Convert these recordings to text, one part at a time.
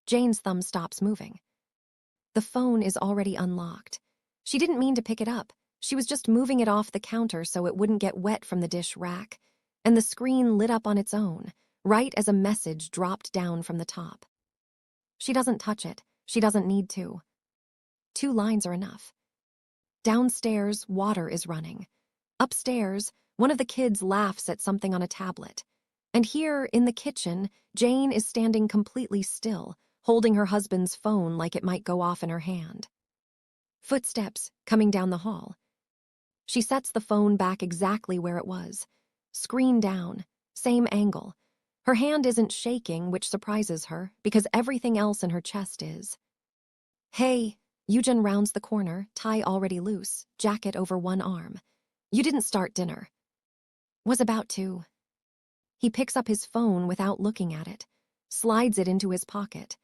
Jane's thumb stops moving. The phone is already unlocked. She didn't mean to pick it up. She was just moving it off the counter so it wouldn't get wet from the dish rack, and the screen lit up on its own, right as a message dropped down from the top. She doesn't touch it. She doesn't need to. 2 lines are enough. Downstairs, water is running. Upstairs, one of the kids laughs at something on a tablet. And here, in the kitchen, Jane is standing completely still, holding her husband's phone like it might go off in her hand. Footsteps coming down the hall. She sets the phone back exactly where it was. Screen down, same angle. Her hand isn't shaking, which surprises her, because everything else in her chest is. Hey, Eugen rounds the corner, tie already loose, jacket over one arm. You didn't start dinner. Was about to. He picks up his phone without looking at it, slides it into his pocket,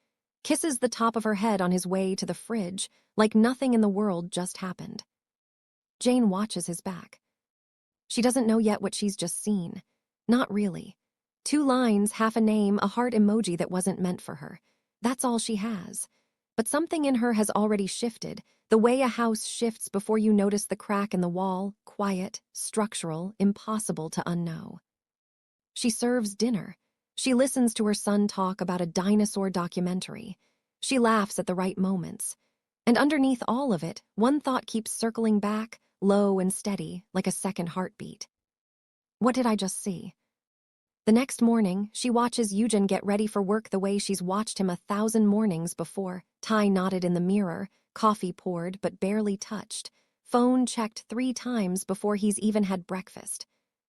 kisses the top of her head on his way to the fridge, like nothing in the world just happened. Jane watches his back. She doesn't know yet what she's just seen. Not really. 2 lines, half a name, a heart emoji that wasn't meant for her. That's all she has. But something in her has already shifted, the way a house shifts before you notice the crack in the wall, quiet, structural, impossible to unknow. She serves dinner. She listens to her son talk about a dinosaur documentary. She laughs at the right moments. And underneath all of it, one thought keeps circling back, low and steady, like a second heartbeat. What did I just see? The next morning, she watches Eugen get ready for work the way she's watched him 1,000 mornings before, tie knotted in the mirror, coffee poured but barely touched, phone checked 3 times before he's even had breakfast.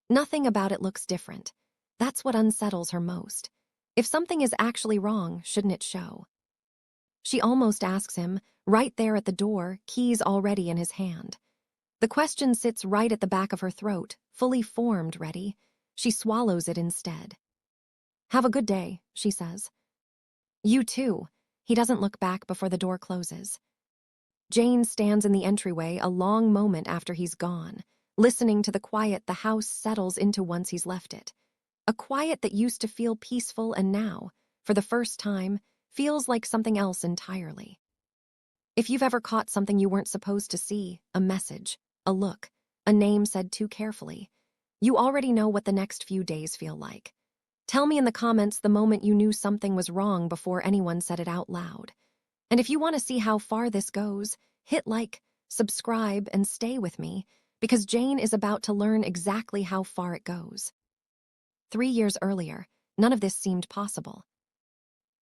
Nothing about it looks different. That's what unsettles her most. If something is actually wrong, shouldn't it show? She almost asks him, right there at the door, keys already in his hand. The question sits right at the back of her throat, fully formed, ready. She swallows it instead. Have a good day, she says. You too. He doesn't look back before the door closes. Jane stands in the entryway a long moment after he's gone, listening to the quiet the house settles into once he's left it. A quiet that used to feel peaceful and now, for the first time, feels like something else entirely. If you've ever caught something you weren't supposed to see, a message, a look, a name said too carefully, you already know what the next few days feel like. Tell me in the comments the moment you knew something was wrong before anyone said it out loud. And if you want to see how far this goes, hit like, subscribe, and stay with me, because Jane is about to learn exactly how far it goes. 3 years earlier, none of this seemed possible.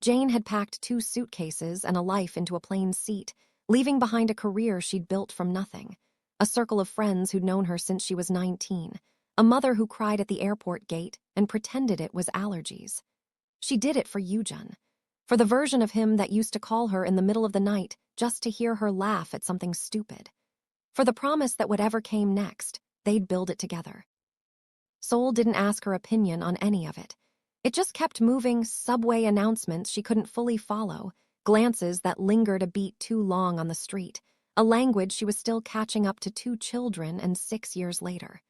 Jane had packed 2 suitcases and a life into a plane seat, leaving behind a career she'd built from nothing, a circle of friends who'd known her since she was 19, a mother who cried at the airport gate and pretended it was allergies. She did it for Eugen, for the version of him that used to call her in the middle of the night just to hear her laugh at something stupid, for the promise that whatever came next, they'd build it together. Soul didn't ask her opinion on any of it. It just kept moving, subway announcements she couldn't fully follow, glances that lingered a beat too long on the street, a language she was still catching up to 2 children and 6 years later.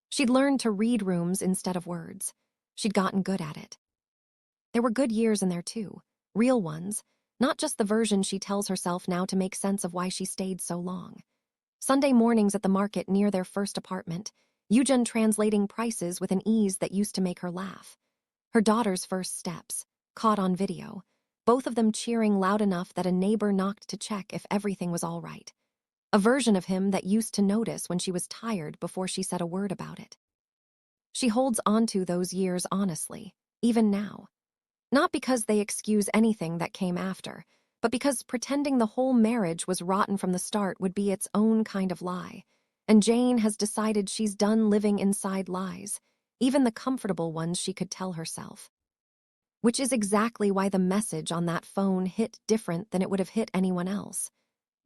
She'd learned to read rooms instead of words. She'd gotten good at it. There were good years in there too, real ones, not just the version she tells herself now to make sense of why she stayed so long. Sunday mornings at the market near their first apartment, Eugen translating prices with an ease that used to make her laugh. Her daughter's first steps, caught on video, both of them cheering loud enough that a neighbor knocked to check if everything was all right. A version of him that used to notice when she was tired before she said a word about it. She holds onto those years honestly, even now. Not because they excuse anything that came after, but because pretending the whole marriage was rotten from the start would be its own kind of lie. And Jane has decided she's done living inside lies, even the comfortable ones she could tell herself. Which is exactly why the message on that phone hit different than it would have hit anyone else.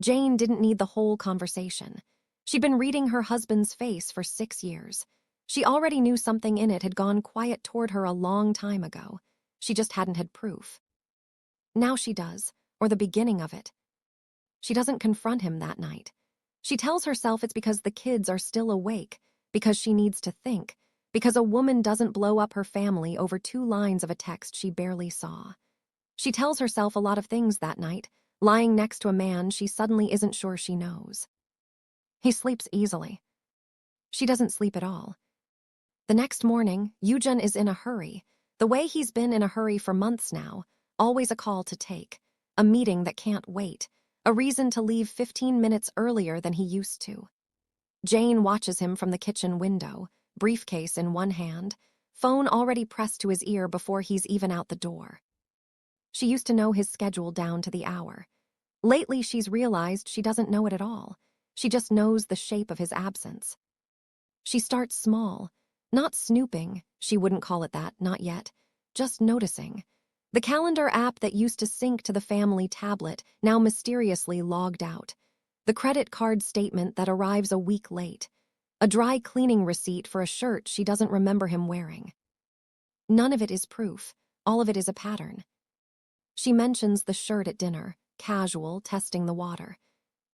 Jane didn't need the whole conversation. She'd been reading her husband's face for 6 years. She already knew something in it had gone quiet toward her a long time ago. She just hadn't had proof. Now she does, or the beginning of it. She doesn't confront him that night. She tells herself it's because the kids are still awake, because she needs to think, because a woman doesn't blow up her family over 2 lines of a text she barely saw. She tells herself a lot of things that night, lying next to a man she suddenly isn't sure she knows. He sleeps easily. She doesn't sleep at all. The next morning, Yujun is in a hurry, the way he's been in a hurry for months now, always a call to take, a meeting that can't wait, a reason to leave 15 minutes earlier than he used to. Jane watches him from the kitchen window, briefcase in one hand, phone already pressed to his ear before he's even out the door. She used to know his schedule down to the hour. Lately, she's realized she doesn't know it at all. She just knows the shape of his absence. She starts small, not snooping, she wouldn't call it that, not yet, just noticing. The calendar app that used to sync to the family tablet now mysteriously logged out. The credit card statement that arrives a week late. A dry cleaning receipt for a shirt she doesn't remember him wearing. None of it is proof, all of it is a pattern. She mentions the shirt at dinner, casual, testing the water.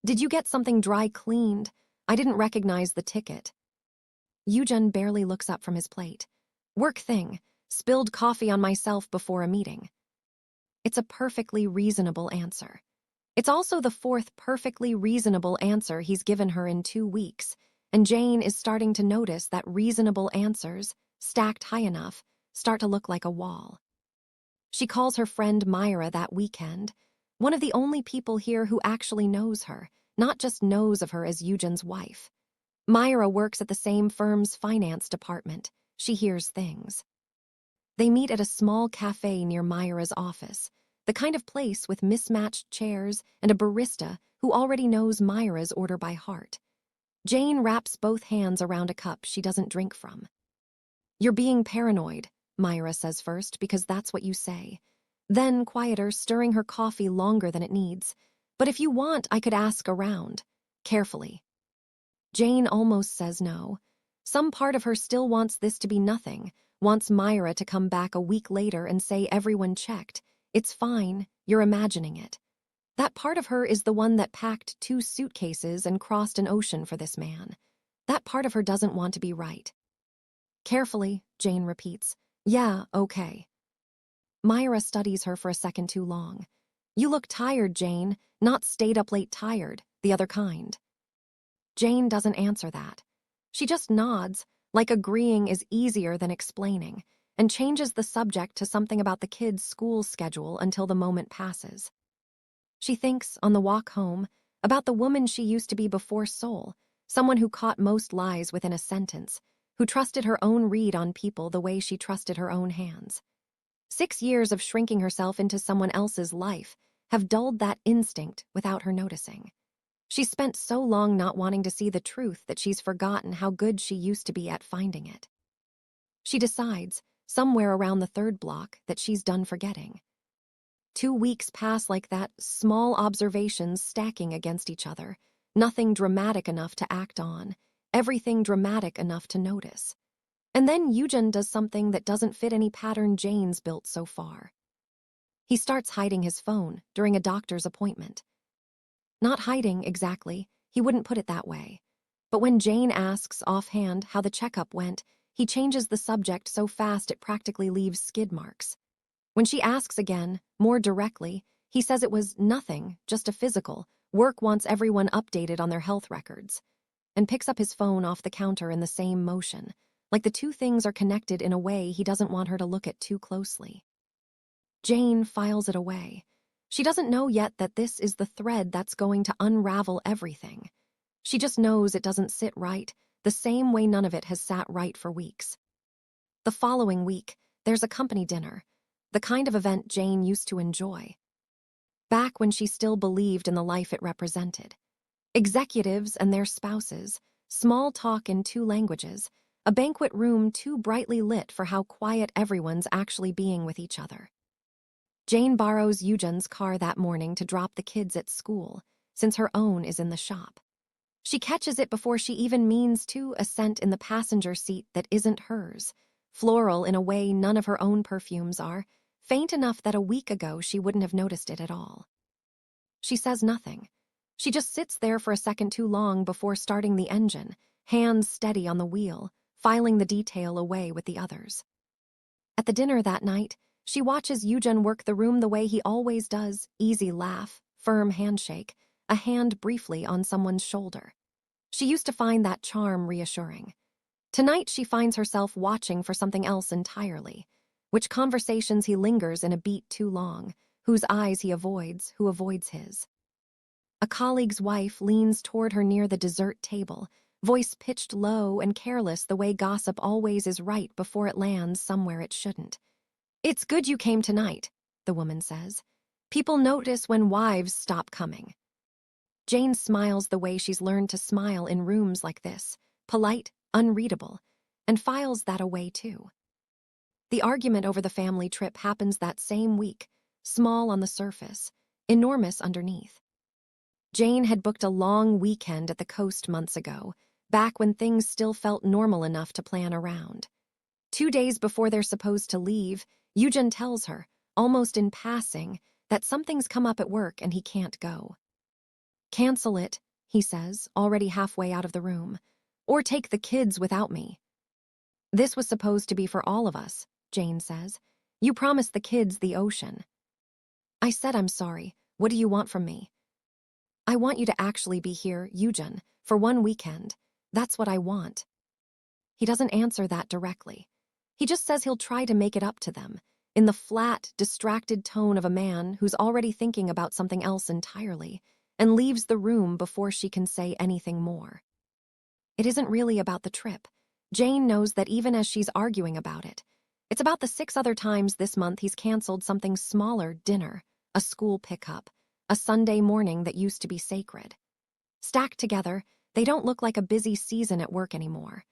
Did you get something dry cleaned? I didn't recognize the ticket. Yujun barely looks up from his plate. Work thing, spilled coffee on myself before a meeting. It's a perfectly reasonable answer. It's also the fourth perfectly reasonable answer he's given her in 2 weeks, and Jane is starting to notice that reasonable answers, stacked high enough, start to look like a wall. She calls her friend Myra that weekend, one of the only people here who actually knows her, not just knows of her as Yujun's wife. Myra works at the same firm's finance department. She hears things. They meet at a small cafe near Myra's office, the kind of place with mismatched chairs and a barista who already knows Myra's order by heart. Jane wraps both hands around a cup she doesn't drink from. You're being paranoid, Myra says first, because that's what you say. Then, quieter, stirring her coffee longer than it needs. But if you want, I could ask around. Carefully. Jane almost says no. Some part of her still wants this to be nothing, wants Myra to come back a week later and say everyone checked. It's fine, you're imagining it. That part of her is the one that packed 2 suitcases and crossed an ocean for this man. That part of her doesn't want to be right. Carefully, Jane repeats. Yeah, okay. Myra studies her for a second too long. You look tired, Jane, not stayed up late tired, the other kind. Jane doesn't answer that. She just nods, like agreeing is easier than explaining, and changes the subject to something about the kids' school schedule until the moment passes. She thinks, on the walk home, about the woman she used to be before Soul, someone who caught most lies within a sentence, who trusted her own read on people the way she trusted her own hands. 6 years of shrinking herself into someone else's life have dulled that instinct without her noticing. She's spent so long not wanting to see the truth that she's forgotten how good she used to be at finding it. She decides, somewhere around the 3rd block, that she's done forgetting. 2 weeks pass like that, small observations stacking against each other, nothing dramatic enough to act on, everything dramatic enough to notice. And then Yujun does something that doesn't fit any pattern Jane's built so far. He starts hiding his phone during a doctor's appointment. Not hiding, exactly, he wouldn't put it that way. But when Jane asks offhand how the checkup went, he changes the subject so fast it practically leaves skid marks. When she asks again, more directly, he says it was nothing, just a physical. Work wants everyone updated on their health records. And picks up his phone off the counter in the same motion, like the 2 things are connected in a way he doesn't want her to look at too closely. Jane files it away. She doesn't know yet that this is the thread that's going to unravel everything. She just knows it doesn't sit right, the same way none of it has sat right for weeks. The following week, there's a company dinner, the kind of event Jane used to enjoy. Back when she still believed in the life it represented. Executives and their spouses, small talk in 2 languages, a banquet room too brightly lit for how quiet everyone's actually being with each other. Jane borrows Yujun's car that morning to drop the kids at school, since her own is in the shop. She catches it before she even means to, a scent in the passenger seat that isn't hers, floral in a way none of her own perfumes are, faint enough that a week ago she wouldn't have noticed it at all. She says nothing. She just sits there for a second too long before starting the engine, hands steady on the wheel, filing the detail away with the others. At the dinner that night, She watches Yujun work the room the way he always does, easy laugh, firm handshake, a hand briefly on someone's shoulder. She used to find that charm reassuring. Tonight she finds herself watching for something else entirely. Which conversations he lingers in a beat too long, whose eyes he avoids, who avoids his. A colleague's wife leans toward her near the dessert table, voice pitched low and careless the way gossip always is right before it lands somewhere it shouldn't. "It's good you came tonight," the woman says. "People notice when wives stop coming." Jane smiles the way she's learned to smile in rooms like this, polite, unreadable, and files that away too. The argument over the family trip happens that same week, small on the surface, enormous underneath. Jane had booked a long weekend at the coast months ago, back when things still felt normal enough to plan around. 2 days before they're supposed to leave, Yujun tells her, almost in passing, that something's come up at work and he can't go. "Cancel it," he says, already halfway out of the room, "or take the kids without me." "This was supposed to be for all of us," Jane says. "You promised the kids the ocean." "I said I'm sorry. What do you want from me?" "I want you to actually be here, Yujun, for one weekend. That's what I want." He doesn't answer that directly. He just says he'll try to make it up to them, in the flat, distracted tone of a man who's already thinking about something else entirely, and leaves the room before she can say anything more. It isn't really about the trip. Jane knows that even as she's arguing about it. It's about the 6 other times this month he's canceled something smaller: dinner, a school pickup, a Sunday morning that used to be sacred. Stacked together, they don't look like a busy season at work anymore.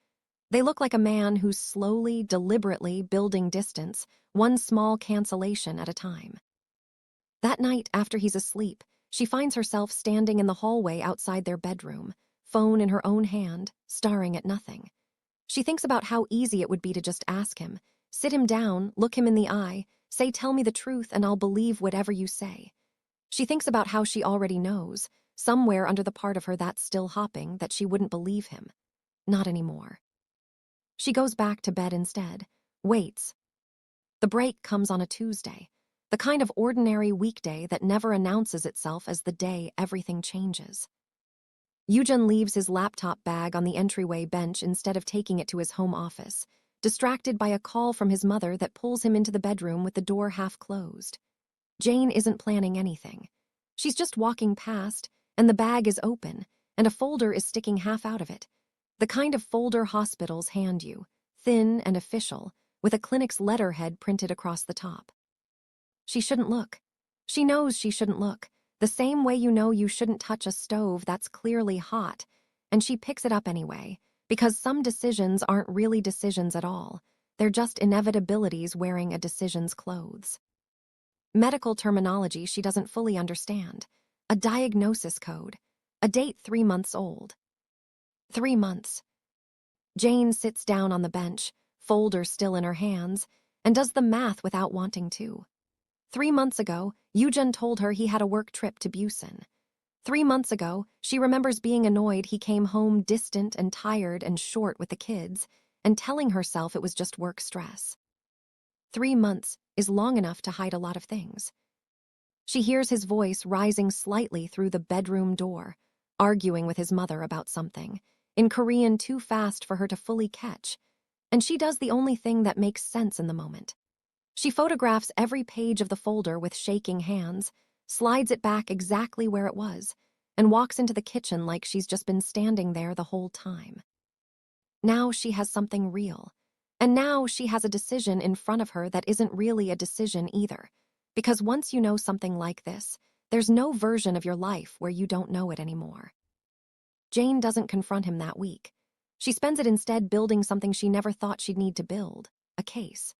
They look like a man who's slowly, deliberately building distance, one small cancellation at a time. That night, after he's asleep, she finds herself standing in the hallway outside their bedroom, phone in her own hand, staring at nothing. She thinks about how easy it would be to just ask him, sit him down, look him in the eye, say, "Tell me the truth and I'll believe whatever you say." She thinks about how she already knows, somewhere under the part of her that's still hopping, that she wouldn't believe him. Not anymore. She goes back to bed instead, waits. The break comes on a Tuesday, the kind of ordinary weekday that never announces itself as the day everything changes. Yujun leaves his laptop bag on the entryway bench instead of taking it to his home office, distracted by a call from his mother that pulls him into the bedroom with the door half closed. Jane isn't planning anything. She's just walking past, and the bag is open, and a folder is sticking half out of it. The kind of folder hospitals hand you, thin and official, with a clinic's letterhead printed across the top. She shouldn't look. She knows she shouldn't look, the same way you know you shouldn't touch a stove that's clearly hot, and she picks it up anyway, because some decisions aren't really decisions at all. They're just inevitabilities wearing a decision's clothes. Medical terminology she doesn't fully understand. A diagnosis code. A date 3 months old. 3 months. Jane sits down on the bench, folder still in her hands, and does the math without wanting to. 3 months ago, Yujun told her he had a work trip to Busan. 3 months ago, she remembers being annoyed he came home distant and tired and short with the kids, and telling herself it was just work stress. 3 months is long enough to hide a lot of things. She hears his voice rising slightly through the bedroom door, arguing with his mother about something, in Korean too fast for her to fully catch, and she does the only thing that makes sense in the moment. She photographs every page of the folder with shaking hands, slides it back exactly where it was, and walks into the kitchen like she's just been standing there the whole time. Now she has something real, and now she has a decision in front of her that isn't really a decision either, because once you know something like this, there's no version of your life where you don't know it anymore. Jane doesn't confront him that week. She spends it instead building something she never thought she'd need to build, a case.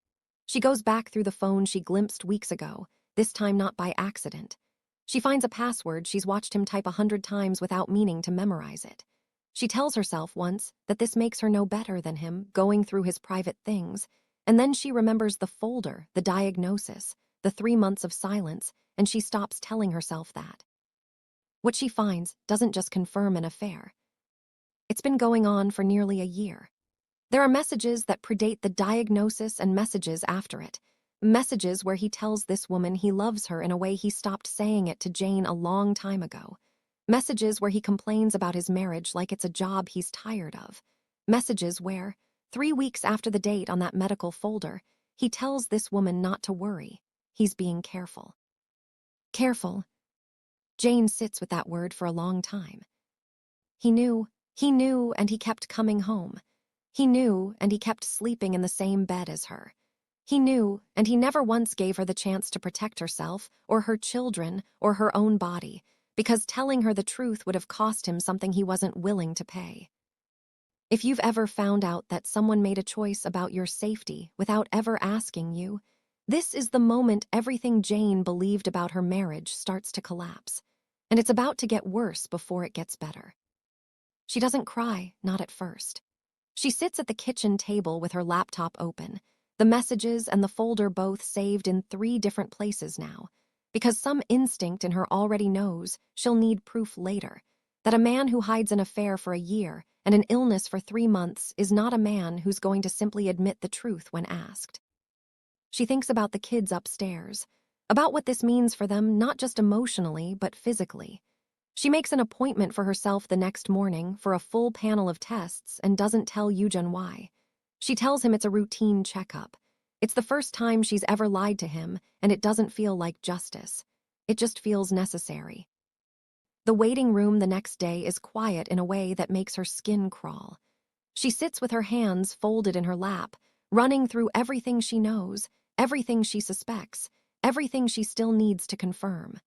She goes back through the phone she glimpsed weeks ago, this time not by accident. She finds a password she's watched him type 100 times without meaning to memorize it. She tells herself once that this makes her no better than him, going through his private things, and then she remembers the folder, the diagnosis, the 3 months of silence, and she stops telling herself that. What she finds doesn't just confirm an affair. It's been going on for nearly a year. There are messages that predate the diagnosis and messages after it, Messages where he tells this woman he loves her in a way he stopped saying it to Jane a long time ago. Messages where he complains about his marriage like it's a job he's tired of. Messages where, 3 weeks after the date on that medical folder, he tells this woman not to worry. He's being careful. Careful. Jane sits with that word for a long time. He knew, and he kept coming home. He knew, and he kept sleeping in the same bed as her. He knew, and he never once gave her the chance to protect herself, or her children, or her own body, because telling her the truth would have cost him something he wasn't willing to pay. If you've ever found out that someone made a choice about your safety without ever asking you, this is the moment everything Jane believed about her marriage starts to collapse, and it's about to get worse before it gets better. She doesn't cry, not at first. She sits at the kitchen table with her laptop open, the messages and the folder both saved in 3 different places now, because some instinct in her already knows she'll need proof later, that a man who hides an affair for a year and an illness for 3 months is not a man who's going to simply admit the truth when asked. She thinks about the kids upstairs, about what this means for them not just emotionally but physically. She makes an appointment for herself the next morning for a full panel of tests and doesn't tell Eugen why. She tells him it's a routine checkup. It's the first time she's ever lied to him, and it doesn't feel like justice. It just feels necessary. The waiting room the next day is quiet in a way that makes her skin crawl. She sits with her hands folded in her lap, running through everything she knows, everything she suspects, everything she still needs to confirm.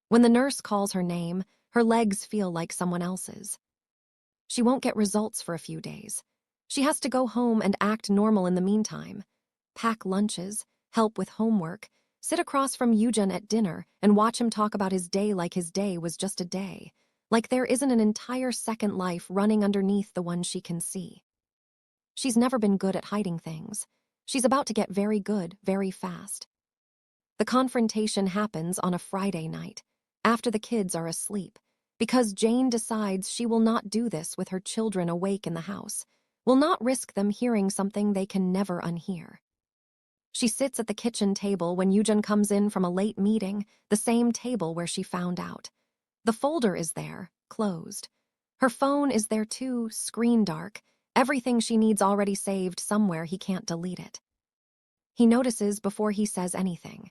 When the nurse calls her name, her legs feel like someone else's. She won't get results for a few days. She has to go home and act normal in the meantime. Pack lunches, help with homework, sit across from Eugen at dinner and watch him talk about his day like his day was just a day, like there isn't an entire second life running underneath the one she can see. She's never been good at hiding things. She's about to get very good, very fast. The confrontation happens on a Friday night, after the kids are asleep, because Jane decides she will not do this with her children awake in the house, will not risk them hearing something they can never unhear. She sits at the kitchen table when Eugen comes in from a late meeting, the same table where she found out. The folder is there, closed. Her phone is there too, screen dark, everything she needs already saved somewhere he can't delete it. He notices before he says anything.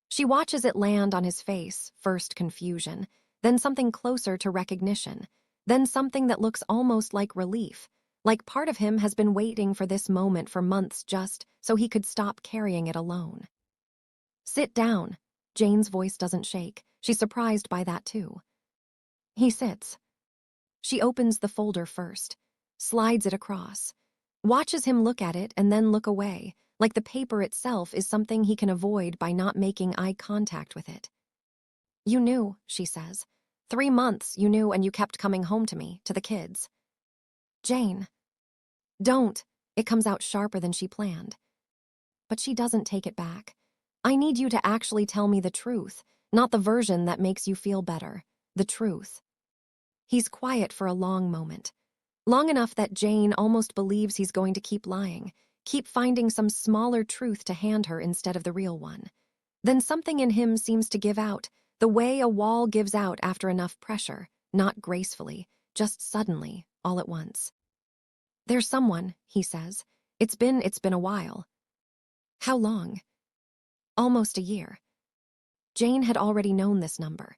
She watches it land on his face, first confusion, then something closer to recognition, then something that looks almost like relief, like part of him has been waiting for this moment for months just so he could stop carrying it alone. Sit down. Jane's voice doesn't shake. She's surprised by that too. He sits. She opens the folder first, slides it across, watches him look at it and then look away, like the paper itself is something he can avoid by not making eye contact with it. You knew, she says. 3 months you knew, and you kept coming home to me, to the kids. Jane. Don't. It comes out sharper than she planned. But she doesn't take it back. I need you to actually tell me the truth, not the version that makes you feel better. The truth. He's quiet for a long moment. Long enough that Jane almost believes he's going to keep lying, keep finding some smaller truth to hand her instead of the real one. Then something in him seems to give out, the way a wall gives out after enough pressure, not gracefully, just suddenly, all at once. There's someone, he says. It's been a while. How long? Almost a year. Jane had already known this number.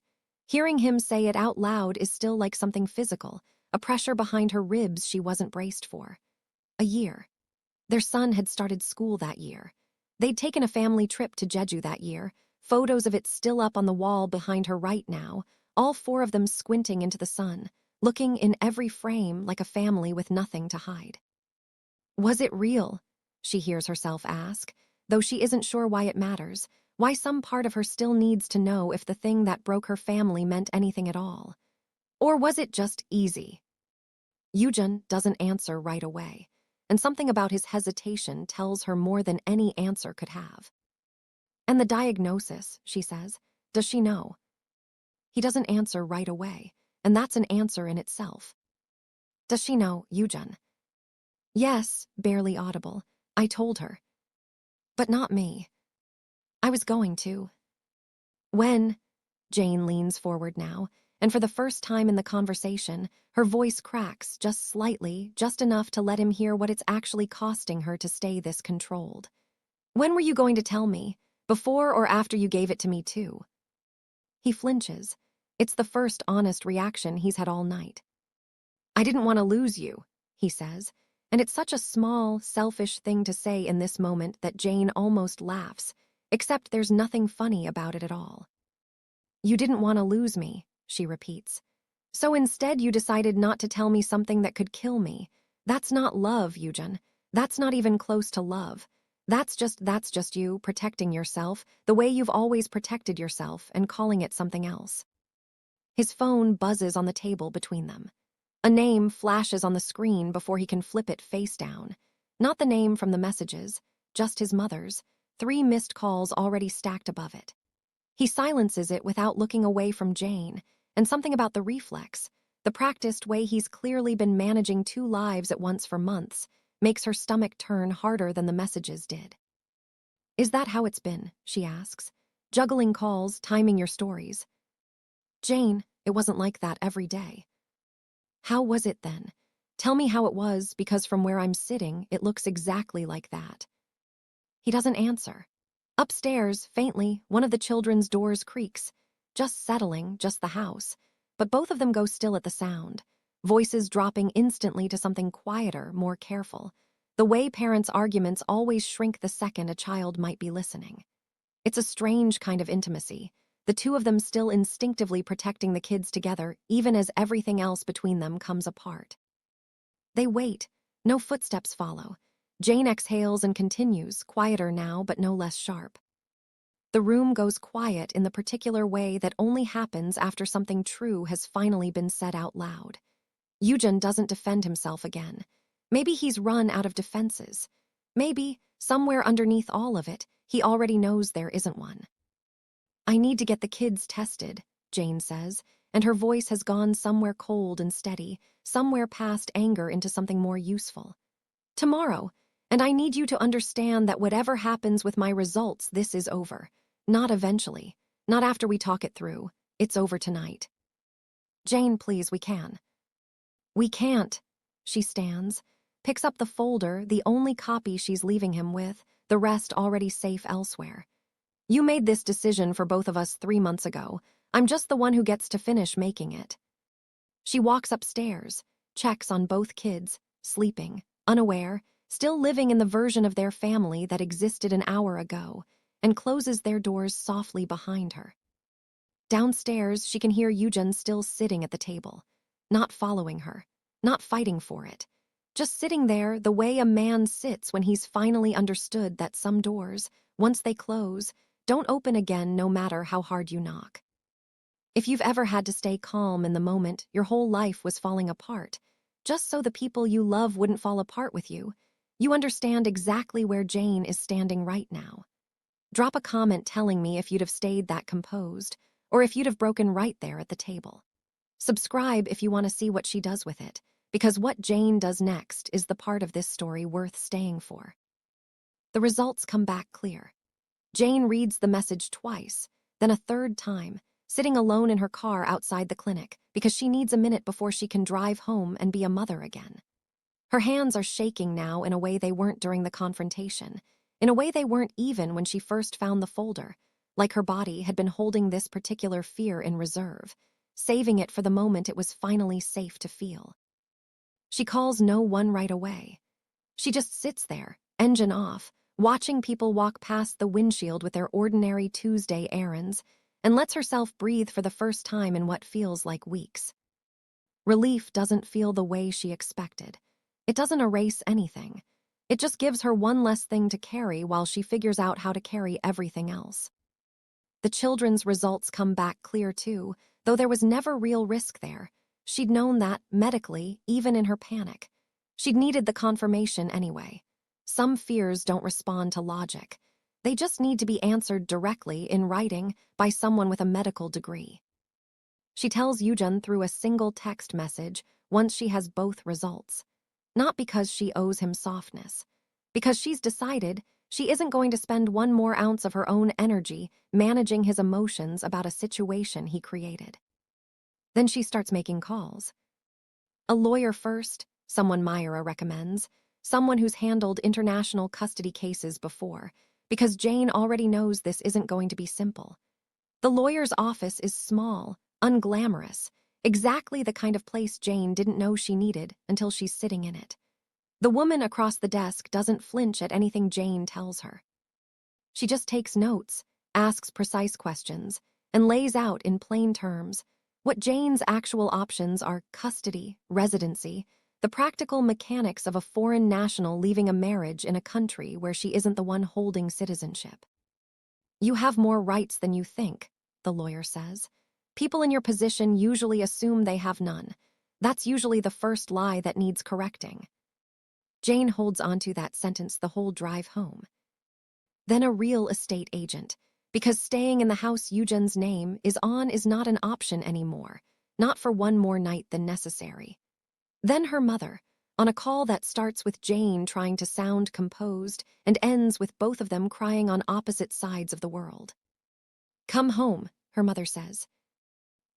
Hearing him say it out loud is still like something physical, a pressure behind her ribs she wasn't braced for. A year. Their son had started school that year. They'd taken a family trip to Jeju that year, photos of it still up on the wall behind her right now, all 4 of them squinting into the sun, looking in every frame like a family with nothing to hide. Was it real? She hears herself ask, though she isn't sure why it matters, why some part of her still needs to know if the thing that broke her family meant anything at all. Or was it just easy? Eugen doesn't answer right away, and something about his hesitation tells her more than any answer could have. And the diagnosis, she says, does she know? He doesn't answer right away, and that's an answer in itself. Does she know, Eugen? Yes, barely audible. I told her. But not me. I was going to. When? Jane leans forward now, and for the first time in the conversation, her voice cracks just slightly, just enough to let him hear what it's actually costing her to stay this controlled. When were you going to tell me? Before or after you gave it to me, too? He flinches. It's the first honest reaction he's had all night. I didn't want to lose you, he says, and it's such a small, selfish thing to say in this moment that Jane almost laughs, except there's nothing funny about it at all. You didn't want to lose me, she repeats. So instead you decided not to tell me something that could kill me. That's not love, Eugen. That's not even close to love. That's just you protecting yourself the way you've always protected yourself and calling it something else. His phone buzzes on the table between them. A name flashes on the screen before he can flip it face down. Not the name from the messages, just his mother's, 3 missed calls already stacked above it. He silences it without looking away from Jane, and something about the reflex, the practiced way he's clearly been managing 2 lives at once for months, makes her stomach turn harder than the messages did. Is that how it's been? She asks. Juggling calls, timing your stories. Jane, it wasn't like that every day. How was it then? Tell me how it was, because from where I'm sitting, it looks exactly like that. He doesn't answer. Upstairs, faintly, one of the children's doors creaks. Just settling, just the house. But both of them go still at the sound, voices dropping instantly to something quieter, more careful. The way parents' arguments always shrink the second a child might be listening. It's a strange kind of intimacy, the two of them still instinctively protecting the kids together, even as everything else between them comes apart. They wait. No footsteps follow. Jane exhales and continues, quieter now but no less sharp. The room goes quiet in the particular way that only happens after something true has finally been said out loud. Eugen doesn't defend himself again. Maybe he's run out of defenses. Maybe, somewhere underneath all of it, he already knows there isn't one. I need to get the kids tested, Jane says, and her voice has gone somewhere cold and steady, somewhere past anger into something more useful. Tomorrow, and I need you to understand that whatever happens with my results, this is over. Not eventually. Not after we talk it through. It's over tonight. Jane, please, we can. We can't. She stands, picks up the folder, the only copy she's leaving him with, the rest already safe elsewhere. You made this decision for both of us 3 months ago. I'm just the one who gets to finish making it. She walks upstairs, checks on both kids, sleeping, unaware, still living in the version of their family that existed an hour ago, and closes their doors softly behind her. Downstairs, she can hear Eugen still sitting at the table, not following her, not fighting for it, just sitting there the way a man sits when he's finally understood that some doors, once they close, don't open again no matter how hard you knock. If you've ever had to stay calm in the moment your whole life was falling apart, just so the people you love wouldn't fall apart with you, you understand exactly where Jane is standing right now. Drop a comment telling me if you'd have stayed that composed, or if you'd have broken right there at the table. Subscribe if you want to see what she does with it, because what Jane does next is the part of this story worth staying for. The results come back clear. Jane reads the message twice, then a third time, sitting alone in her car outside the clinic because she needs a minute before she can drive home and be a mother again. Her hands are shaking now in a way they weren't during the confrontation, in a way they weren't even when she first found the folder, like her body had been holding this particular fear in reserve, saving it for the moment it was finally safe to feel. She calls no one right away. She just sits there, engine off, watching people walk past the windshield with their ordinary Tuesday errands, and lets herself breathe for the first time in what feels like weeks. Relief doesn't feel the way she expected. It doesn't erase anything. It just gives her one less thing to carry while she figures out how to carry everything else. The children's results come back clear too, though there was never real risk there. She'd known that, medically, even in her panic. She'd needed the confirmation anyway. Some fears don't respond to logic. They just need to be answered directly in writing by someone with a medical degree. She tells Eugen through a single text message once she has both results. Not because she owes him softness. Because she's decided She isn't going to spend one more ounce of her own energy managing his emotions about a situation he created. Then she starts making calls. A lawyer first, someone Myra recommends, someone who's handled international custody cases before, because Jane already knows this isn't going to be simple. The lawyer's office is small, unglamorous, exactly the kind of place Jane didn't know she needed until she's sitting in it. The woman across the desk doesn't flinch at anything Jane tells her. She just takes notes, asks precise questions, and lays out in plain terms what Jane's actual options are: custody, residency, the practical mechanics of a foreign national leaving a marriage in a country where she isn't the one holding citizenship. You have more rights than you think, the lawyer says. People in your position usually assume they have none. That's usually the first lie that needs correcting. Jane holds onto that sentence the whole drive home. Then a real estate agent, because staying in the house Eugen's name is on is not an option anymore, not for one more night than necessary. Then her mother, on a call that starts with Jane trying to sound composed and ends with both of them crying on opposite sides of the world. "Come home," her mother says.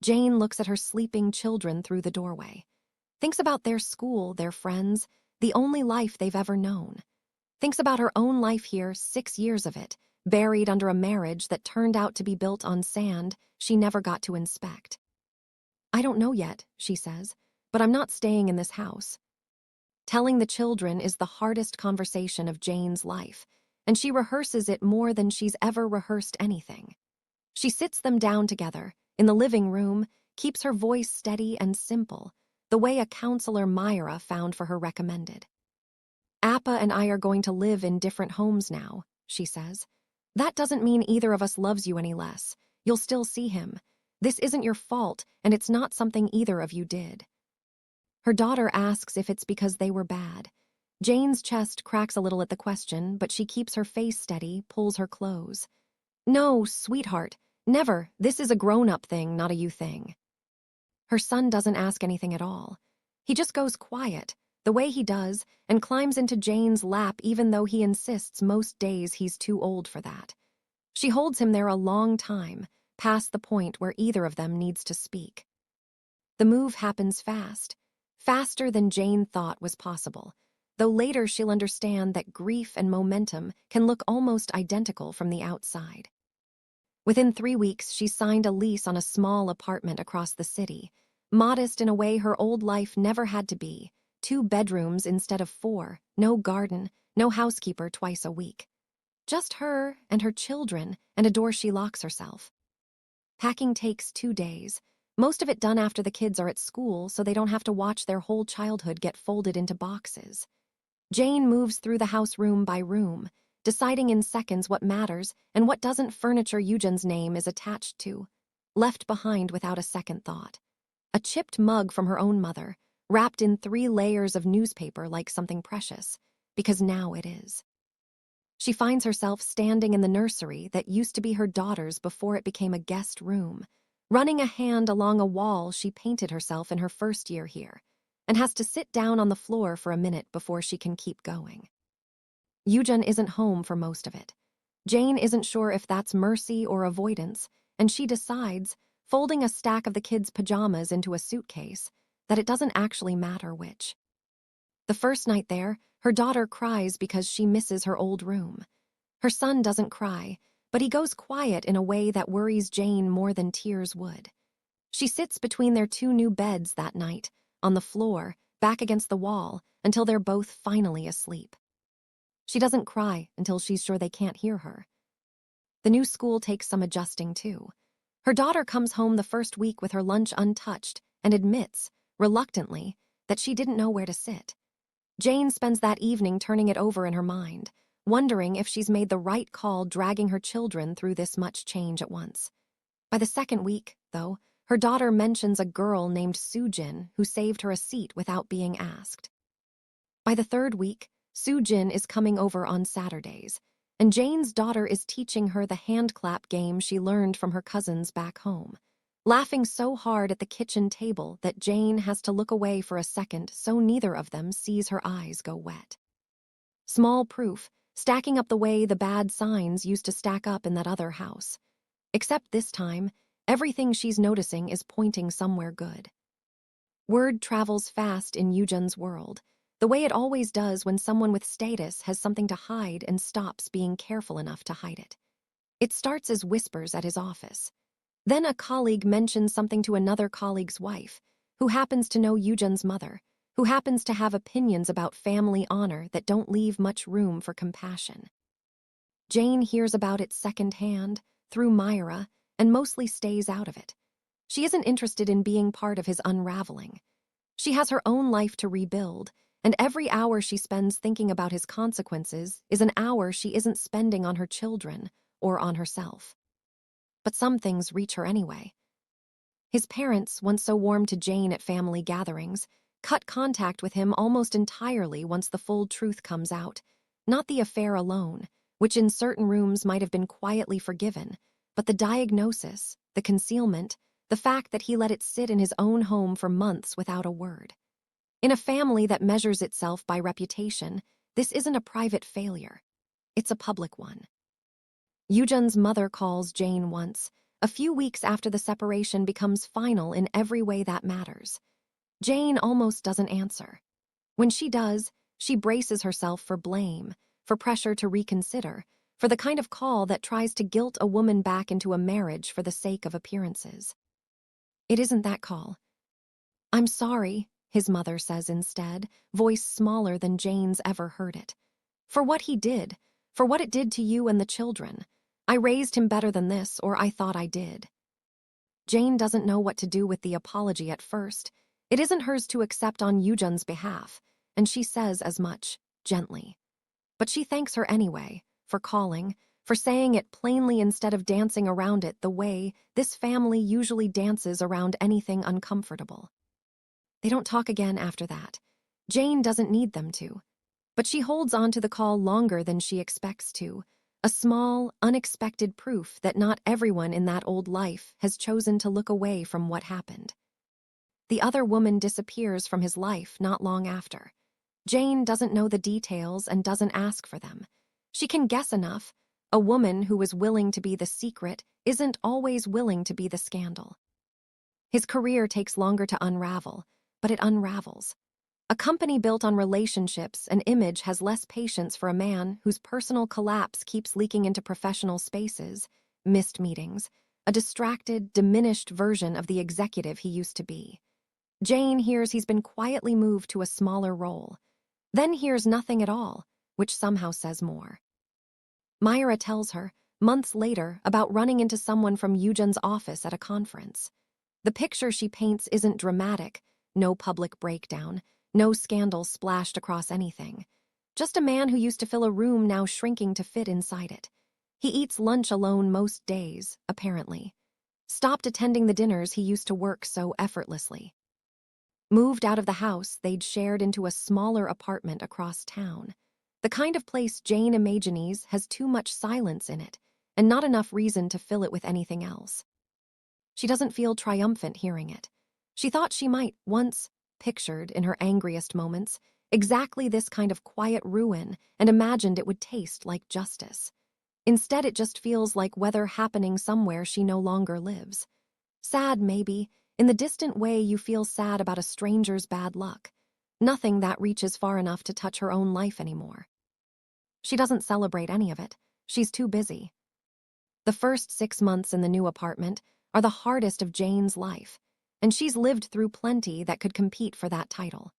Jane looks at her sleeping children through the doorway, thinks about their school, their friends, the only life they've ever known. Thinks about her own life here, 6 years of it, buried under a marriage that turned out to be built on sand she never got to inspect. "I don't know yet," she says, "but I'm not staying in this house." Telling the children is the hardest conversation of Jane's life, and she rehearses it more than she's ever rehearsed anything. She sits them down together, in the living room, keeps her voice steady and simple, the way a counselor Myra found for her recommended. "Appa and I are going to live in different homes now," she says. "That doesn't mean either of us loves you any less. You'll still see him. This isn't your fault, and it's not something either of you did." Her daughter asks if it's because they were bad. Jane's chest cracks a little at the question, but she keeps her face steady, pulls her close. "No, sweetheart, never. This is a grown-up thing, not a you thing." Her son doesn't ask anything at all. He just goes quiet, the way he does, and climbs into Jane's lap even though he insists most days he's too old for that. She holds him there a long time, past the point where either of them needs to speak. The move happens fast, faster than Jane thought was possible, though later she'll understand that grief and momentum can look almost identical from the outside. Within 3 weeks, she signed a lease on a small apartment across the city, modest in a way her old life never had to be, 2 bedrooms instead of 4, no garden, no housekeeper twice a week. Just her and her children and a door she locks herself. Packing takes 2 days, most of it done after the kids are at school so they don't have to watch their whole childhood get folded into boxes. Jane moves through the house room by room, deciding in seconds what matters and what doesn't. Furniture Eugen's name is attached to, left behind without a second thought. A chipped mug from her own mother, wrapped in 3 layers of newspaper like something precious, because now it is. She finds herself standing in the nursery that used to be her daughter's before it became a guest room, running a hand along a wall she painted herself in her first year here, and has to sit down on the floor for a minute before she can keep going. Eugen isn't home for most of it. Jane isn't sure if that's mercy or avoidance, and she decides, folding a stack of the kids' pajamas into a suitcase, that it doesn't actually matter which. The first night there, her daughter cries because she misses her old room. Her son doesn't cry, but he goes quiet in a way that worries Jane more than tears would. She sits between their 2 new beds that night, on the floor, back against the wall, until they're both finally asleep. She doesn't cry until she's sure they can't hear her. The new school takes some adjusting, too. Her daughter comes home the first week with her lunch untouched and admits, reluctantly, that she didn't know where to sit. Jane spends that evening turning it over in her mind, wondering if she's made the right call dragging her children through this much change at once. By the second week, though, her daughter mentions a girl named Sujin who saved her a seat without being asked. By the third week, Sujin is coming over on Saturdays, and Jane's daughter is teaching her the hand clap game she learned from her cousins back home, laughing so hard at the kitchen table that Jane has to look away for a second so neither of them sees her eyes go wet. Small proof stacking up the way the bad signs used to stack up in that other house. Except this time, everything she's noticing is pointing somewhere good. Word travels fast in Eugen's world, the way it always does when someone with status has something to hide and stops being careful enough to hide it. It starts as whispers at his office. Then a colleague mentions something to another colleague's wife, who happens to know Eugen's mother, who happens to have opinions about family honor that don't leave much room for compassion. Jane hears about it secondhand, through Myra, and mostly stays out of it. She isn't interested in being part of his unraveling. She has her own life to rebuild, and every hour she spends thinking about his consequences is an hour she isn't spending on her children or on herself. But some things reach her anyway. His parents, once so warm to Jane at family gatherings, cut contact with him almost entirely once the full truth comes out. Not the affair alone, which in certain rooms might have been quietly forgiven, but the diagnosis, the concealment, the fact that he let it sit in his own home for months without a word. In a family that measures itself by reputation, this isn't a private failure. It's a public one. Eugen's mother calls Jane once, a few weeks after the separation becomes final in every way that matters. Jane almost doesn't answer. When she does, she braces herself for blame, for pressure to reconsider, for the kind of call that tries to guilt a woman back into a marriage for the sake of appearances. It isn't that call. "I'm sorry," his mother says instead, voice smaller than Jane's ever heard it. "For what he did, for what it did to you and the children. I raised him better than this, or I thought I did." Jane doesn't know what to do with the apology at first. It isn't hers to accept on Eugen's behalf, and she says as much, gently. But she thanks her anyway, for calling, for saying it plainly instead of dancing around it the way this family usually dances around anything uncomfortable. They don't talk again after that. Jane doesn't need them to. But she holds on to the call longer than she expects to, a small, unexpected proof that not everyone in that old life has chosen to look away from what happened. The other woman disappears from his life not long after. Jane doesn't know the details and doesn't ask for them. She can guess enough. A woman who was willing to be the secret isn't always willing to be the scandal. His career takes longer to unravel, but it unravels. A company built on relationships and image has less patience for a man whose personal collapse keeps leaking into professional spaces, missed meetings, a distracted, diminished version of the executive he used to be. Jane hears he's been quietly moved to a smaller role, then hears nothing at all, which somehow says more. Myra tells her, months later, about running into someone from Eugen's office at a conference. The picture she paints isn't dramatic, no public breakdown, no scandal splashed across anything. Just a man who used to fill a room now shrinking to fit inside it. He eats lunch alone most days, apparently. Stopped attending the dinners he used to work so effortlessly. Moved out of the house they'd shared into a smaller apartment across town. The kind of place Jane imagines has too much silence in it, and not enough reason to fill it with anything else. She doesn't feel triumphant hearing it. She thought she might once, pictured in her angriest moments, exactly this kind of quiet ruin and imagined it would taste like justice. Instead, it just feels like weather happening somewhere she no longer lives. Sad, maybe, in the distant way you feel sad about a stranger's bad luck. Nothing that reaches far enough to touch her own life anymore. She doesn't celebrate any of it. She's too busy. The first 6 months in the new apartment are the hardest of Jane's life, and she's lived through plenty that could compete for that title.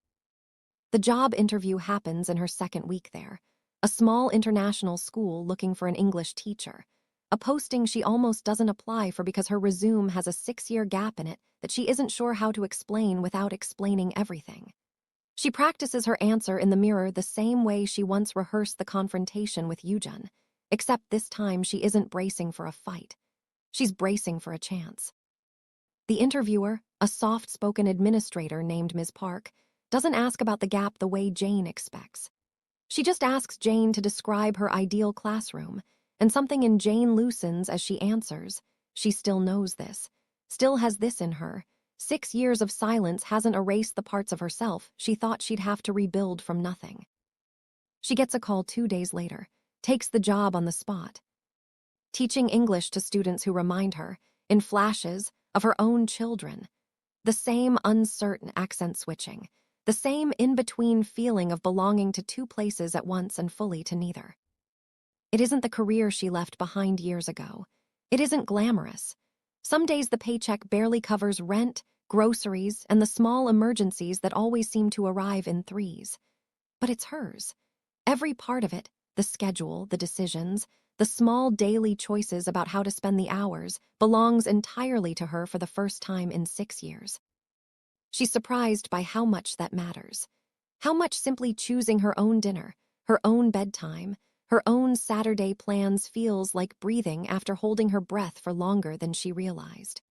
The job interview happens in her second week there, a small international school looking for an English teacher, a posting she almost doesn't apply for because her resume has a 6-year gap in it that she isn't sure how to explain without explaining everything. She practices her answer in the mirror the same way she once rehearsed the confrontation with Eugen, except this time she isn't bracing for a fight. She's bracing for a chance. The interviewer, a soft-spoken administrator named Ms. Park, doesn't ask about the gap the way Jane expects. She just asks Jane to describe her ideal classroom, and something in Jane loosens as she answers. She still knows this, still has this in her. 6 years of silence hasn't erased the parts of herself she thought she'd have to rebuild from nothing. She gets a call 2 days later. takes the job on the spot, teaching English to students who remind her, in flashes, of her own children. The same uncertain accent switching, the same in-between feeling of belonging to two places at once and fully to neither. It isn't the career she left behind years ago. It isn't glamorous. Some days the paycheck barely covers rent, groceries, and the small emergencies that always seem to arrive in threes. But it's hers. Every part of it, the schedule, the decisions, the small daily choices about how to spend the hours, belongs entirely to her for the first time in 6 years. She's surprised by how much that matters. How much simply choosing her own dinner, her own bedtime, her own Saturday plans feels like breathing after holding her breath for longer than she realized.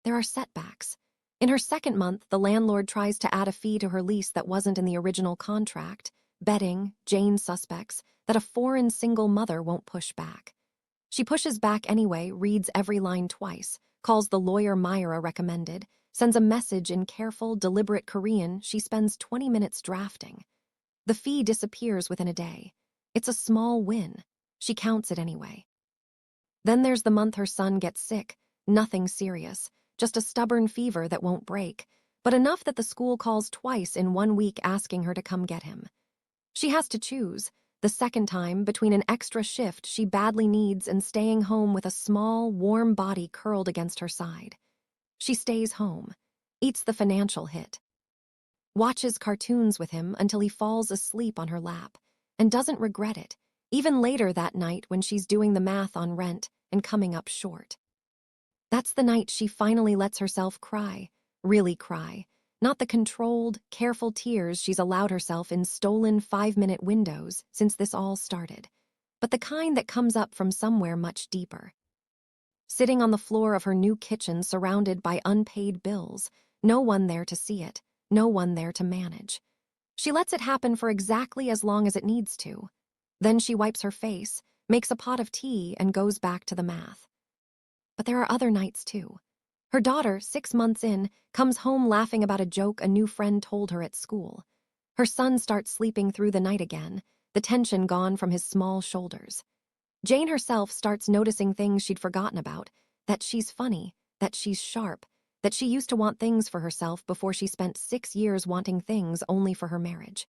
There are setbacks. In her second month, the landlord tries to add a fee to her lease that wasn't in the original contract, betting, Jane suspects, that a foreign single mother won't push back. She pushes back anyway, reads every line twice, calls the lawyer Myra recommended, sends a message in careful, deliberate Korean she spends 20 minutes drafting. The fee disappears within a day. It's a small win. She counts it anyway. Then there's the month her son gets sick, nothing serious, just a stubborn fever that won't break, but enough that the school calls twice in 1 week asking her to come get him. She has to choose, the second time, between an extra shift she badly needs and staying home with a small, warm body curled against her side. She stays home, eats the financial hit, watches cartoons with him until he falls asleep on her lap, and doesn't regret it, even later that night when she's doing the math on rent and coming up short. That's the night she finally lets herself cry, really cry, not the controlled, careful tears she's allowed herself in stolen 5-minute windows since this all started, but the kind that comes up from somewhere much deeper. Sitting on the floor of her new kitchen surrounded by unpaid bills, no one there to see it, no one there to manage. She lets it happen for exactly as long as it needs to. Then she wipes her face, makes a pot of tea, and goes back to the math. But there are other nights too. Her daughter, 6 months in, comes home laughing about a joke a new friend told her at school. Her son starts sleeping through the night again, the tension gone from his small shoulders. Jane herself starts noticing things she'd forgotten about, that she's funny, that she's sharp, that she used to want things for herself before she spent 6 years wanting things only for her marriage.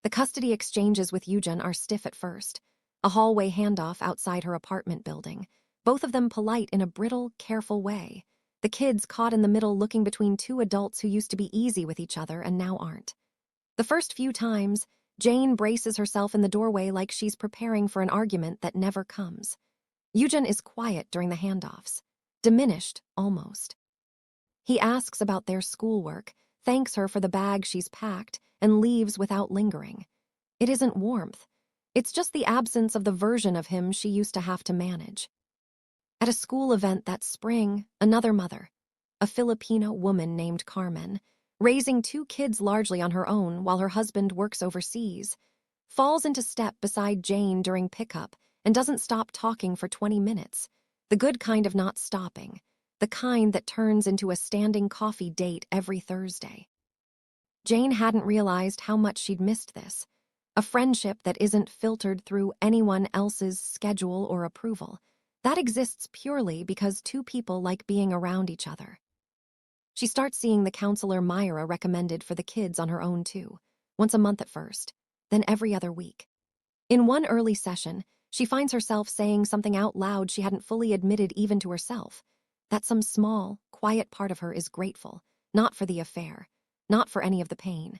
The custody exchanges with Eugen are stiff at first, a hallway handoff outside her apartment building, both of them polite in a brittle, careful way, the kids caught in the middle looking between two adults who used to be easy with each other and now aren't. The first few times, Jane braces herself in the doorway like she's preparing for an argument that never comes. Eugen is quiet during the handoffs, diminished, almost. He asks about their schoolwork, thanks her for the bag she's packed, and leaves without lingering. It isn't warmth. It's just the absence of the version of him she used to have to manage. At a school event that spring, another mother, a Filipino woman named Carmen, raising 2 kids largely on her own while her husband works overseas, falls into step beside Jane during pickup and doesn't stop talking for 20 minutes, the good kind of not stopping, the kind that turns into a standing coffee date every Thursday. Jane hadn't realized how much she'd missed this, a friendship that isn't filtered through anyone else's schedule or approval. That exists purely because 2 people like being around each other. She starts seeing the counselor Myra recommended for the kids on her own too, once a month at first, then every other week. In one early session, she finds herself saying something out loud she hadn't fully admitted even to herself, that some small, quiet part of her is grateful, not for the affair, not for any of the pain,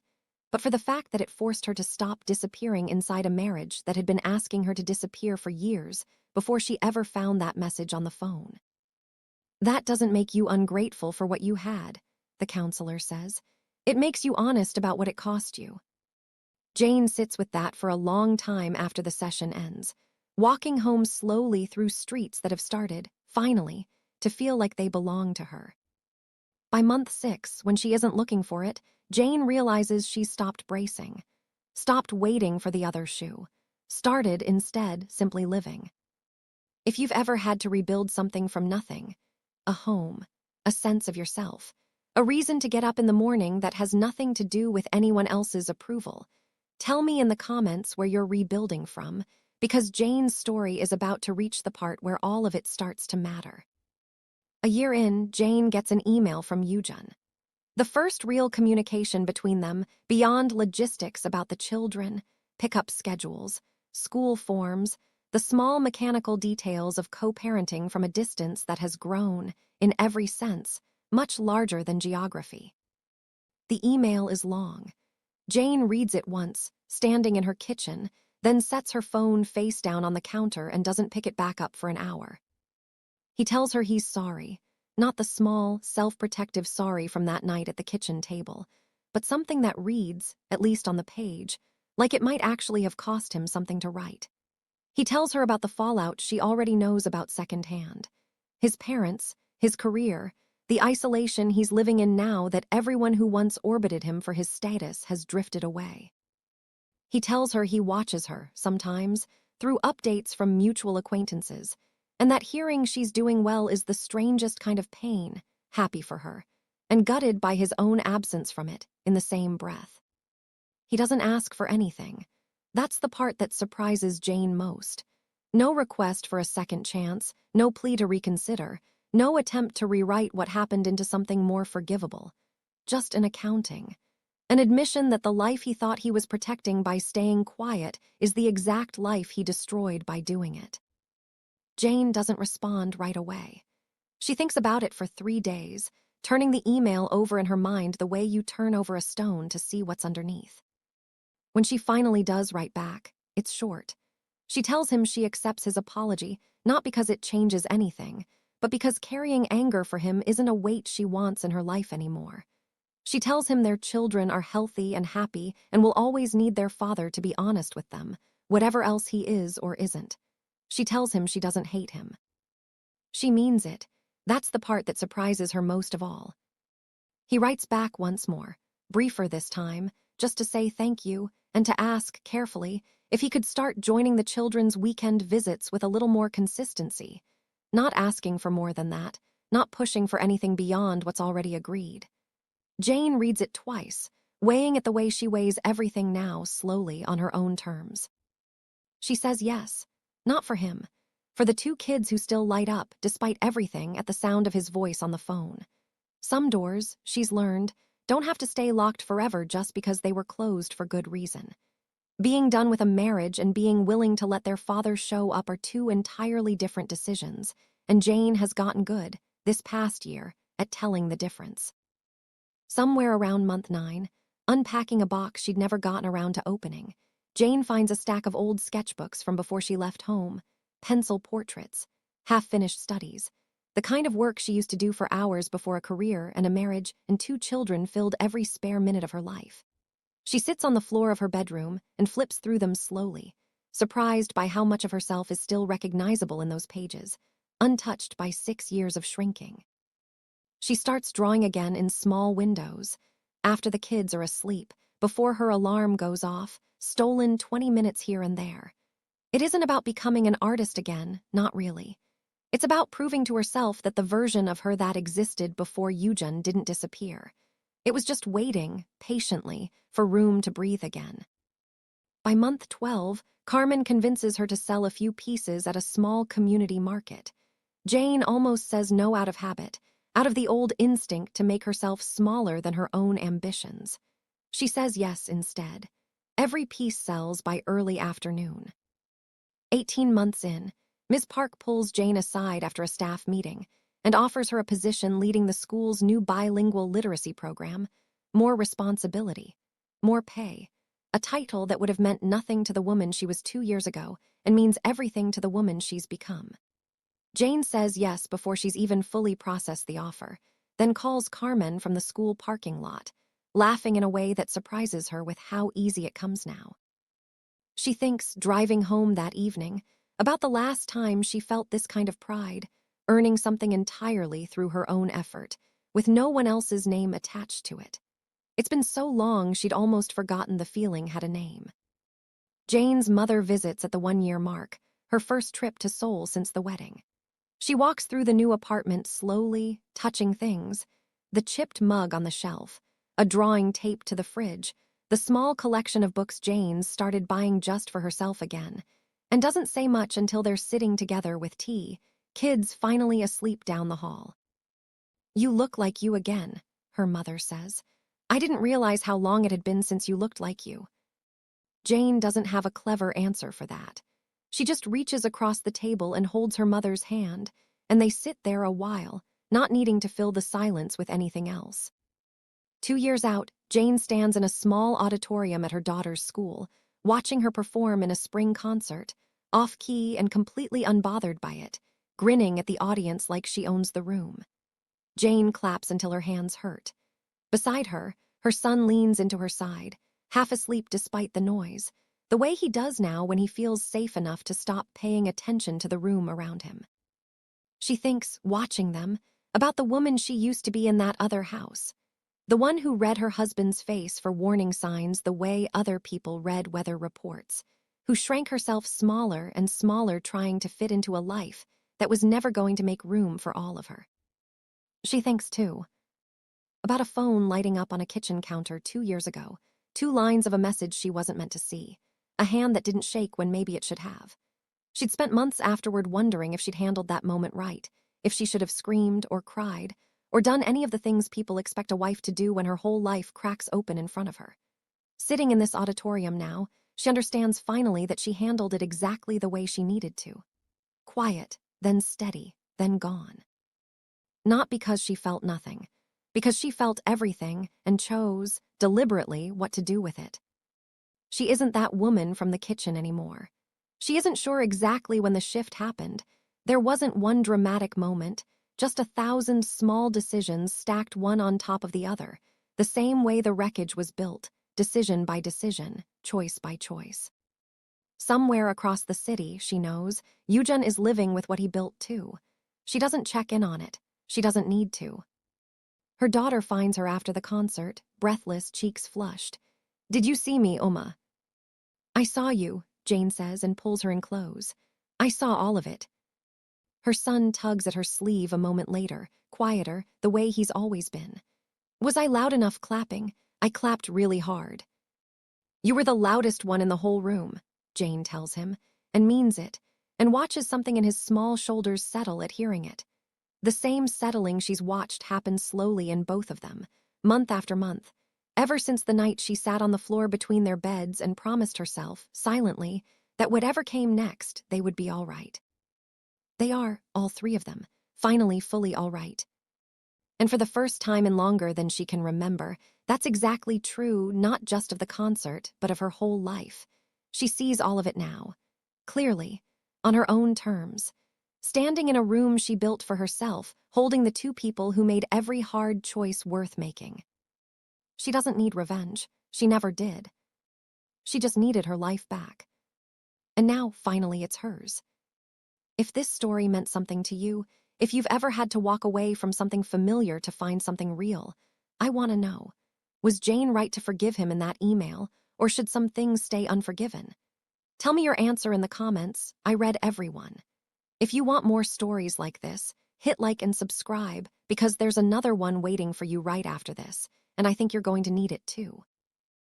but for the fact that it forced her to stop disappearing inside a marriage that had been asking her to disappear for years before she ever found that message on the phone. That doesn't make you ungrateful for what you had, the counselor says. It makes you honest about what it cost you. Jane sits with that for a long time after the session ends, walking home slowly through streets that have started, finally, to feel like they belong to her. By month 6, when she isn't looking for it, Jane realizes she's stopped bracing, stopped waiting for the other shoe, started instead simply living. If you've ever had to rebuild something from nothing, a home, a sense of yourself, a reason to get up in the morning that has nothing to do with anyone else's approval, tell me in the comments where you're rebuilding from, because Jane's story is about to reach the part where all of it starts to matter. A year in, Jane gets an email from Yujun. The first real communication between them, beyond logistics about the children, pickup schedules, school forms, the small mechanical details of co-parenting from a distance that has grown, in every sense, much larger than geography. The email is long. Jane reads it once, standing in her kitchen, then sets her phone face down on the counter and doesn't pick it back up for an hour. He tells her he's sorry, not the small, self-protective sorry from that night at the kitchen table, but something that reads, at least on the page, like it might actually have cost him something to write. He tells her about the fallout she already knows about secondhand. His parents, his career, the isolation he's living in now that everyone who once orbited him for his status has drifted away. He tells her he watches her, sometimes, through updates from mutual acquaintances, and that hearing she's doing well is the strangest kind of pain, happy for her, and gutted by his own absence from it in the same breath. He doesn't ask for anything. That's the part that surprises Jane most. No request for a second chance, no plea to reconsider, no attempt to rewrite what happened into something more forgivable. Just an accounting. An admission that the life he thought he was protecting by staying quiet is the exact life he destroyed by doing it. Jane doesn't respond right away. She thinks about it for 3 days, turning the email over in her mind the way you turn over a stone to see what's underneath. When she finally does write back, it's short. She tells him she accepts his apology, not because it changes anything, but because carrying anger for him isn't a weight she wants in her life anymore. She tells him their children are healthy and happy and will always need their father to be honest with them, whatever else he is or isn't. She tells him she doesn't hate him. She means it. That's the part that surprises her most of all. He writes back once more, briefer this time, just to say thank you and to ask, carefully, if he could start joining the children's weekend visits with a little more consistency. Not asking for more than that, not pushing for anything beyond what's already agreed. Jane reads it twice, weighing it the way she weighs everything now, slowly, on her own terms. She says yes, not for him, for the 2 kids who still light up, despite everything, at the sound of his voice on the phone. Some doors, she's learned, don't have to stay locked forever just because they were closed for good reason. Being done with a marriage and being willing to let their father show up are 2 entirely different decisions, and Jane has gotten good, this past year, at telling the difference. Somewhere around month 9, unpacking a box she'd never gotten around to opening, Jane finds a stack of old sketchbooks from before she left home, pencil portraits, half-finished studies, the kind of work she used to do for hours before a career and a marriage and 2 children filled every spare minute of her life. She sits on the floor of her bedroom and flips through them slowly, surprised by how much of herself is still recognizable in those pages, untouched by 6 years of shrinking. She starts drawing again in small windows, after the kids are asleep, before her alarm goes off, stolen 20 minutes here and there. It isn't about becoming an artist again, not really. It's about proving to herself that the version of her that existed before Yujun didn't disappear. It was just waiting, patiently, for room to breathe again. By month 12, Carmen convinces her to sell a few pieces at a small community market. Jane almost says no out of habit, out of the old instinct to make herself smaller than her own ambitions. She says yes instead. Every piece sells by early afternoon. 18 months in, Ms. Park pulls Jane aside after a staff meeting and offers her a position leading the school's new bilingual literacy program, more responsibility, more pay, a title that would have meant nothing to the woman she was 2 years ago and means everything to the woman she's become. Jane says yes before she's even fully processed the offer, then calls Carmen from the school parking lot, laughing in a way that surprises her with how easy it comes now. She thinks, driving home that evening, about the last time she felt this kind of pride, earning something entirely through her own effort, with no one else's name attached to it. It's been so long she'd almost forgotten the feeling had a name. Jane's mother visits at the 1-year mark, her first trip to Seoul since the wedding. She walks through the new apartment slowly, touching things, the chipped mug on the shelf, a drawing taped to the fridge, the small collection of books Jane's started buying just for herself again, and doesn't say much until they're sitting together with tea, kids finally asleep down the hall. "You look like you again," her mother says. "I didn't realize how long it had been since you looked like you." Jane doesn't have a clever answer for that. She just reaches across the table and holds her mother's hand, and they sit there a while, not needing to fill the silence with anything else. 2 years out, Jane stands in a small auditorium at her daughter's school, watching her perform in a spring concert, off-key and completely unbothered by it, grinning at the audience like she owns the room. Jane claps until her hands hurt. Beside her, her son leans into her side, half asleep despite the noise, the way he does now when he feels safe enough to stop paying attention to the room around him. She thinks, watching them, about the woman she used to be in that other house. The one who read her husband's face for warning signs the way other people read weather reports, who shrank herself smaller and smaller trying to fit into a life that was never going to make room for all of her. She thinks, too, about a phone lighting up on a kitchen counter 2 years ago, 2 lines of a message she wasn't meant to see, a hand that didn't shake when maybe it should have. She'd spent months afterward wondering if she'd handled that moment right, if she should have screamed or cried, or done any of the things people expect a wife to do when her whole life cracks open in front of her. Sitting in this auditorium now, she understands finally that she handled it exactly the way she needed to. Quiet, then steady, then gone. Not because she felt nothing, because she felt everything and chose, deliberately, what to do with it. She isn't that woman from the kitchen anymore. She isn't sure exactly when the shift happened. There wasn't one dramatic moment, just 1,000 small decisions stacked one on top of the other, the same way the wreckage was built, decision by decision, choice by choice. Somewhere across the city, she knows, Eugen is living with what he built too. She doesn't check in on it. She doesn't need to. Her daughter finds her after the concert, breathless, cheeks flushed. "Did you see me, Oma?" "I saw you," Jane says and pulls her in close. "I saw all of it." Her son tugs at her sleeve a moment later, quieter, the way he's always been. "Was I loud enough clapping? I clapped really hard." "You were the loudest one in the whole room," Jane tells him, and means it, and watches something in his small shoulders settle at hearing it. The same settling she's watched happen slowly in both of them, month after month, ever since the night she sat on the floor between their beds and promised herself, silently, that whatever came next, they would be all right. They are, all 3 of them, finally fully all right. And for the first time in longer than she can remember, that's exactly true not just of the concert, but of her whole life. She sees all of it now, clearly, on her own terms, standing in a room she built for herself, holding the 2 people who made every hard choice worth making. She doesn't need revenge. She never did. She just needed her life back. And now, finally, it's hers. If this story meant something to you, if you've ever had to walk away from something familiar to find something real, I want to know, was Jane right to forgive him in that email, or should some things stay unforgiven? Tell me your answer in the comments. I read every one. If you want more stories like this, hit like and subscribe, because there's another one waiting for you right after this, and I think you're going to need it too.